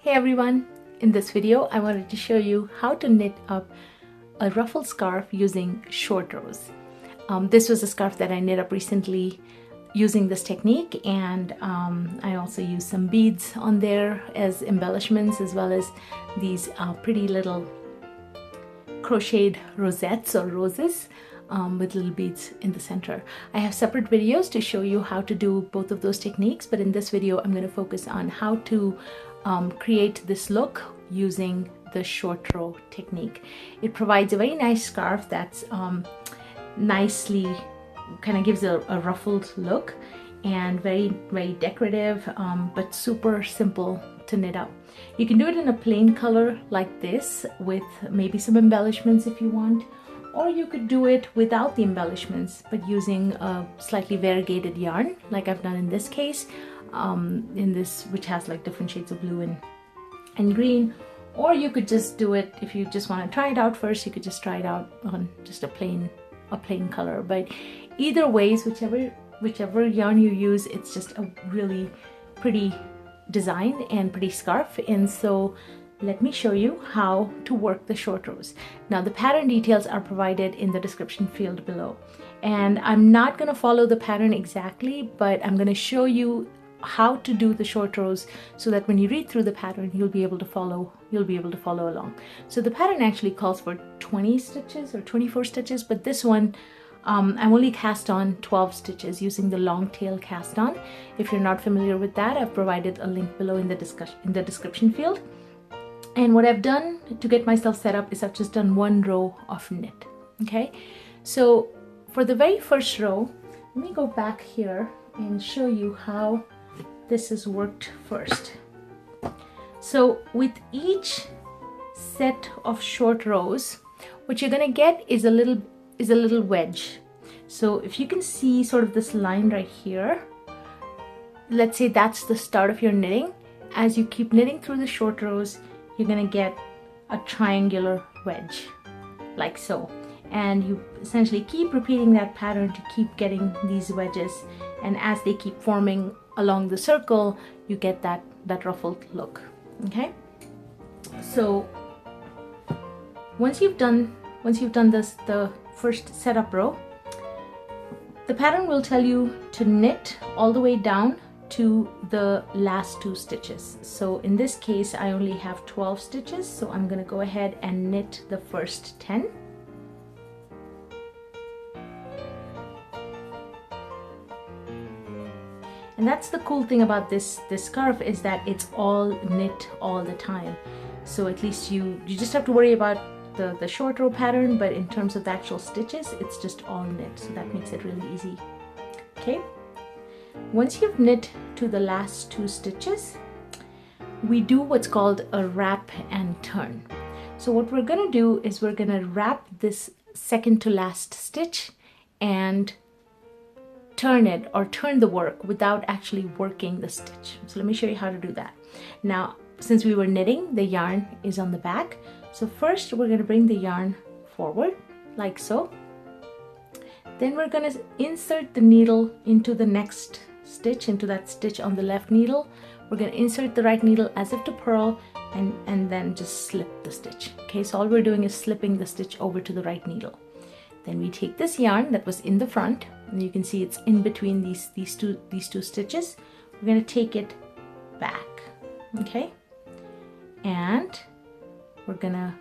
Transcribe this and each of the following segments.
Hey everyone! In this video I wanted to show you how to knit up a ruffled scarf using short rows. This was a scarf that I knit up recently using this technique, and I also used some beads on there as embellishments, as well as these pretty little crocheted rosettes or roses with little beads in the center. I have separate videos to show you how to do both of those techniques, but in this video I'm going to focus on how to create this look using the short row technique. It provides a very nice scarf that's nicely kind of gives a ruffled look, and very decorative, but super simple to knit up. You can do it in a plain color like this with maybe some embellishments if you want, or you could do it without the embellishments but using a slightly variegated yarn like I've done in this case, in this, which has like different shades of blue and green. Or you could just do it, if you just want to try it out first, you could just try it out on just a plain color. But either ways, whichever yarn you use, it's just a really pretty design and pretty scarf. And so let me show you how to work the short rows. Now the pattern details are provided in the description field below, and I'm not going to follow the pattern exactly, but I'm going to show you how to do the short rows so that when you read through the pattern you'll be able to follow along. So the pattern actually calls for 20 stitches or 24 stitches, but this one I'm only cast on 12 stitches using the long tail cast on. If you're not familiar with that, I've provided a link below in the description field. And what I've done to get myself set up is I've just done one row of knit. Okay, so for the very first row, let me go back here and show you how this is worked first. So with each set of short rows, what you're gonna get is a little wedge. So if you can see sort of this line right here, let's say that's the start of your knitting. As you keep knitting through the short rows, you're gonna get a triangular wedge like so, and you essentially keep repeating that pattern to keep getting these wedges, and as they keep forming along the circle you get that ruffled look. Okay, so once you've done this, the first setup row, the pattern will tell you to knit all the way down to the last 2 stitches. So in this case I only have 12 stitches, so I'm going to go ahead and knit the first 10. And that's the cool thing about this scarf, is that it's all knit all the time. So at least you just have to worry about the short row pattern, but in terms of the actual stitches, it's just all knit, so that makes it really easy. Okay, once you've knit to the last 2 stitches, we do what's called a wrap and turn. So what we're going to do is we're going to wrap this second to last stitch and turn it, or turn the work without actually working the stitch. So let me show you how to do that. Now, since we were knitting, the yarn is on the back. So first we're going to bring the yarn forward like so. Then we're going to insert the needle into the next stitch, into that stitch on the left needle. We're going to insert the right needle as if to purl, and then just slip the stitch. Okay, so all we're doing is slipping the stitch over to the right needle. Then we take this yarn that was in the front, and you can see it's in between these two stitches. We're going to take it back. Okay, and we're gonna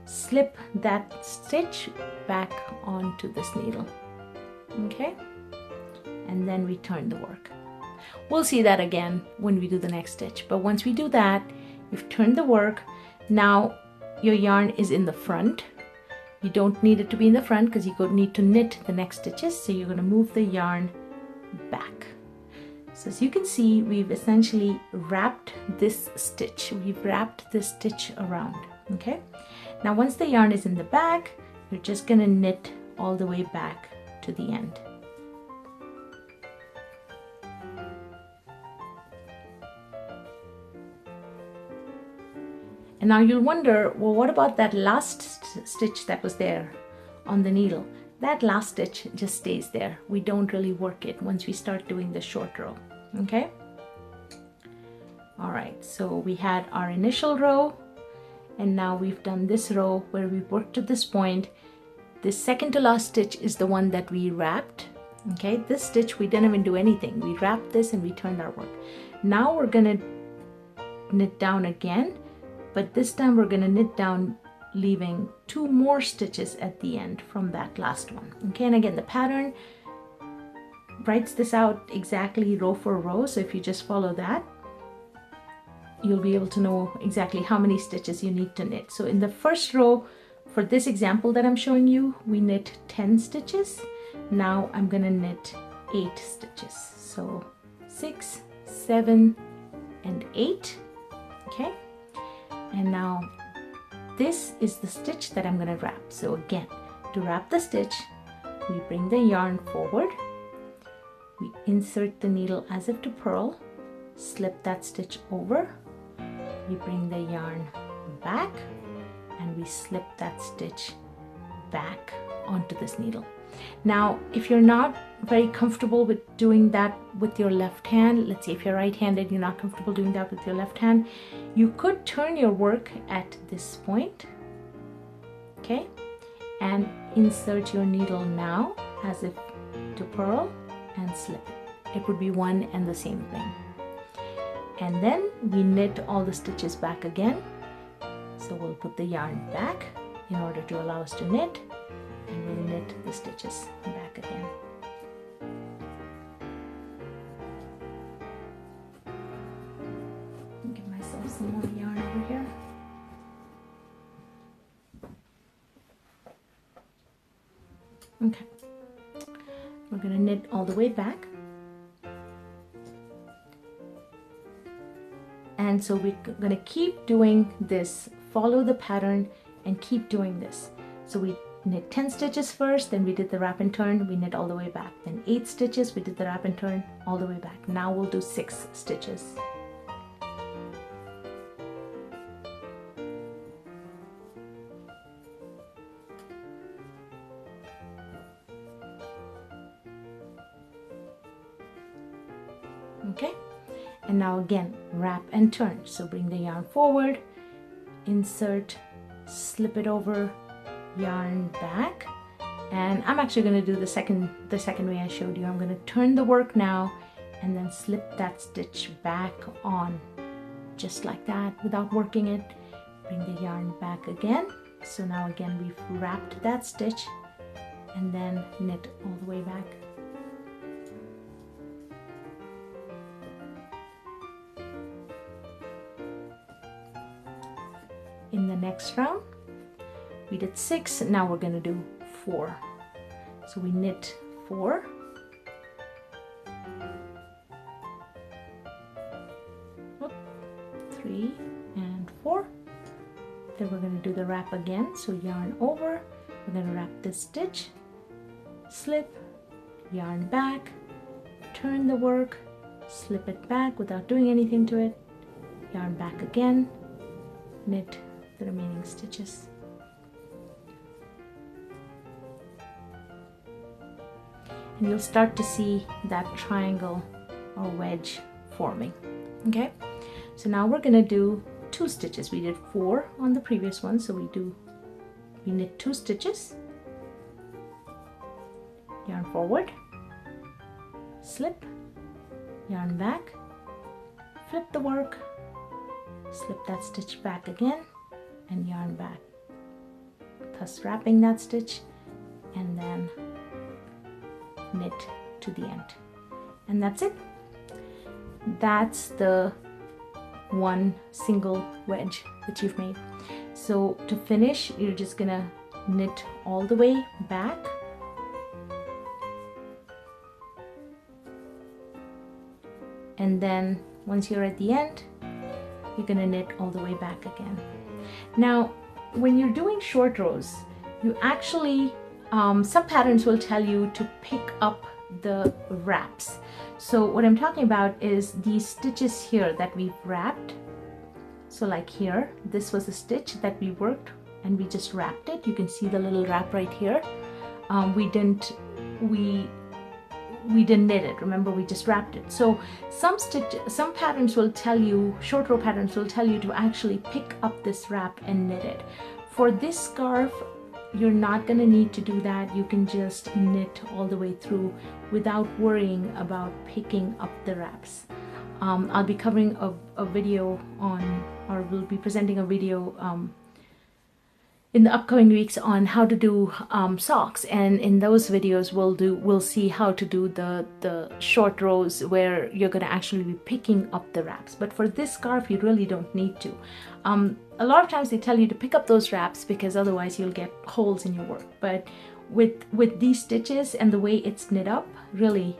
slip that stitch back onto this needle. Okay, and then we turn the work. We'll see that again when we do the next stitch, but once we do that, you've turned the work. Now your yarn is in the front. You don't need it to be in the front because you need to knit the next stitches, so you're going to move the yarn back. So as you can see, we've essentially wrapped this stitch. We've wrapped this stitch around. Okay, now once the yarn is in the back, you're just going to knit all the way back to the end. And now you'll wonder, well, what about that last stitch that was there on the needle? That last stitch just stays there. We don't really work it once we start doing the short row. Okay, All right, so we had our initial row, and now we've done this row where we worked to this point. This second to last stitch is the one that we wrapped. Okay, this stitch we didn't even do anything. We wrapped this and we turned our work. Now we're gonna knit down again, but this time we're gonna knit down leaving 2 more stitches at the end from that last one. Okay, and again the pattern writes this out exactly row for row, so if you just follow that, you'll be able to know exactly how many stitches you need to knit. So in the first row, for this example that I'm showing you, we knit 10 stitches. Now I'm gonna knit 8 stitches. So 6, 7, and 8. Okay, and now this is the stitch that I'm gonna wrap. So again, to wrap the stitch, we bring the yarn forward, we insert the needle as if to purl, slip that stitch over, we bring the yarn back, and we slip that stitch back onto this needle. Now, if you're not very comfortable with doing that with your left hand, let's say if you're right-handed, you're not comfortable doing that with your left hand, you could turn your work at this point, okay, and insert your needle now as if to purl and slip it. It would be one and the same thing. And then we knit all the stitches back again. So we'll put the yarn back in order to allow us to knit, and we'll knit the stitches back again. Give myself some more yarn over here. Okay, we're going to knit all the way back. And so we're going to keep doing this, follow the pattern and keep doing this. So we knit 10 stitches first, then we did the wrap and turn, we knit all the way back. Then 8 stitches, we did the wrap and turn all the way back. Now we'll do 6 stitches. Okay, and now again wrap and turn. So bring the yarn forward, insert, slip it over, yarn back, and I'm actually going to do the second way I showed you. I'm going to turn the work now and then slip that stitch back on just like that without working it. Bring the yarn back again. So now again we've wrapped that stitch and then knit all the way back. In the next round we did 6, now we're going to do 4. So we knit 4, oop, 3 and 4. Then we're going to do the wrap again. So yarn over, we're going to wrap this stitch, slip, yarn back, turn the work, slip it back without doing anything to it, yarn back again, knit the remaining stitches. And you'll start to see that triangle or wedge forming. Okay, so now we're going to do 2 stitches. We did 4 on the previous one, so we knit 2 stitches, yarn forward, slip, yarn back, flip the work, slip that stitch back again, and yarn back, thus wrapping that stitch, and then knit to the end. And that's it. That's the one single wedge that you've made. So to finish, you're just gonna knit all the way back, and then once you're at the end, you're gonna knit all the way back again. Now, when you're doing short rows, you actually, some patterns will tell you to pick up the wraps. So what I'm talking about is these stitches here that we've wrapped. So like here, this was a stitch that we worked and we just wrapped it. You can see the little wrap right here. We we didn't knit it. Remember, we just wrapped it. So some patterns will tell you, short row patterns will tell you to actually pick up this wrap and knit it. For this scarf, you're not going to need to do that. You can just knit all the way through without worrying about picking up the wraps. I'll be covering a video on, or we'll be presenting a video in the upcoming weeks on how to do socks, and in those videos we'll see how to do the short rows where you're going to actually be picking up the wraps. But for this scarf, you really don't need to. A lot of times they tell you to pick up those wraps because otherwise you'll get holes in your work. But with these stitches and the way it's knit up, really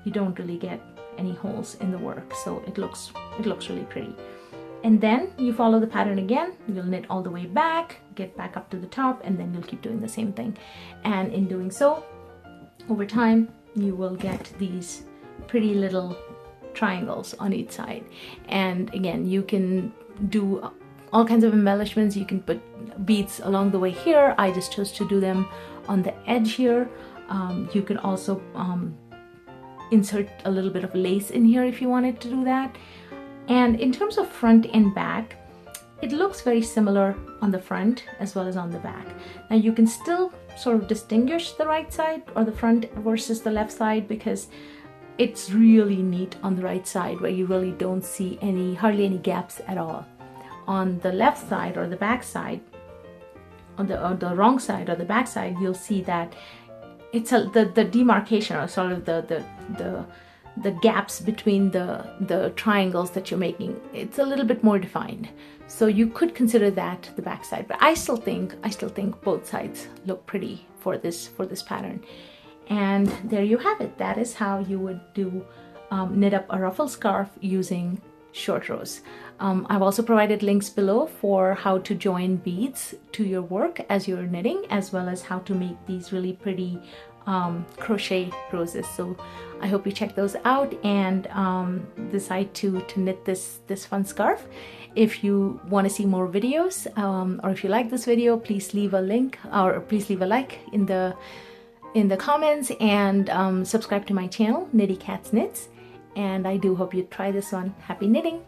you don't really get any holes in the work. So it looks really pretty. And then you follow the pattern again. You'll knit all the way back, get back up to the top, and then you'll keep doing the same thing. And in doing so, over time, you will get these pretty little triangles on each side. And again, you can do all kinds of embellishments. You can put beads along the way here. I just chose to do them on the edge here. You can also insert a little bit of lace in here if you wanted to do that. And in terms of front and back, it looks very similar on the front as well as on the back. Now you can still sort of distinguish the right side or the front versus the left side, because it's really neat on the right side where you really don't see hardly any gaps at all. On the left side or the back side, on the wrong side or the back side, you'll see that it's the demarcation, or sort of the gaps between the triangles that you're making, it's a little bit more defined. So you could consider that the back side, but I still think both sides look pretty for this pattern. And there you have it. That is how you would do knit up a ruffle scarf using short rows. I've also provided links below for how to join beads to your work as you're knitting, as well as how to make these really pretty crochet roses. So I hope you check those out and decide to knit this fun scarf. If you want to see more videos, or if you like this video, please leave a link, or please leave a like in the comments, and subscribe to my channel, Knittycat's Knits. And I do hope you try this one. Happy knitting!